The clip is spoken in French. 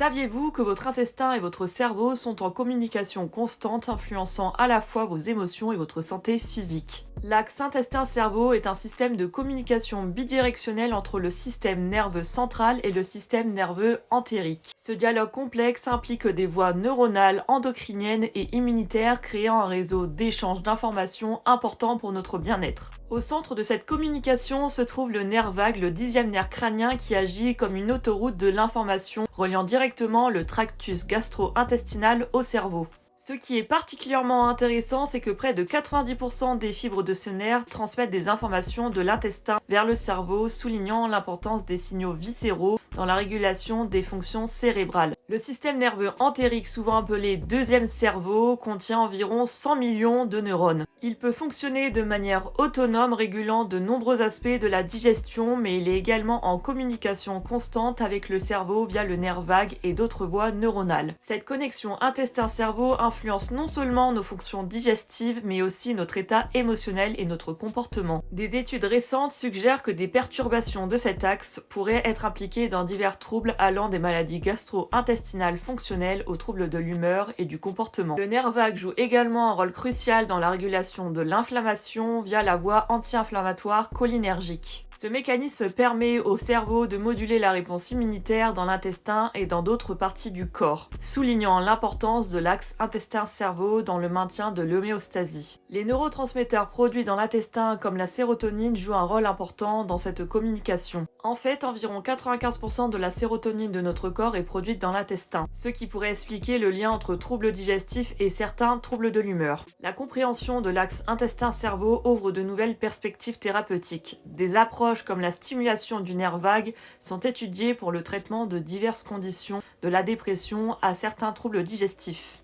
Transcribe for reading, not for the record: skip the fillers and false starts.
Saviez-vous que votre intestin et votre cerveau sont en communication constante, influençant à la fois vos émotions et votre santé physique? L'axe intestin-cerveau est un système de communication bidirectionnel entre le système nerveux central et le système nerveux entérique. Ce dialogue complexe implique des voies neuronales, endocriniennes et immunitaires créant un réseau d'échange d'informations important pour notre bien-être. Au centre de cette communication se trouve le nerf vague, le 10e nerf crânien qui agit comme une autoroute de l'information reliant directement le tractus gastro-intestinal au cerveau. Ce qui est particulièrement intéressant, c'est que près de 90% des fibres de ce nerf transmettent des informations de l'intestin vers le cerveau, soulignant l'importance des signaux viscéraux dans la régulation des fonctions cérébrales. Le système nerveux entérique, souvent appelé deuxième cerveau, contient environ 100 millions de neurones. Il peut fonctionner de manière autonome, régulant de nombreux aspects de la digestion, mais il est également en communication constante avec le cerveau via le nerf vague et d'autres voies neuronales. Cette connexion intestin-cerveau influence non seulement nos fonctions digestives, mais aussi notre état émotionnel et notre comportement. Des études récentes suggèrent que des perturbations de cet axe pourraient être impliquées dans divers troubles allant des maladies gastro-intestinales fonctionnelles aux troubles de l'humeur et du comportement. Le nerf vague joue également un rôle crucial dans la régulation de l'inflammation via la voie anti-inflammatoire cholinergique. Ce mécanisme permet au cerveau de moduler la réponse immunitaire dans l'intestin et dans d'autres parties du corps, soulignant l'importance de l'axe intestin-cerveau dans le maintien de l'homéostasie. Les neurotransmetteurs produits dans l'intestin comme la sérotonine jouent un rôle important dans cette communication. En fait, environ 95% de la sérotonine de notre corps est produite dans l'intestin, ce qui pourrait expliquer le lien entre troubles digestifs et certains troubles de l'humeur. La compréhension de l'axe intestin-cerveau ouvre de nouvelles perspectives thérapeutiques. Des approches comme la stimulation du nerf vague sont étudiées pour le traitement de diverses conditions, de la dépression à certains troubles digestifs.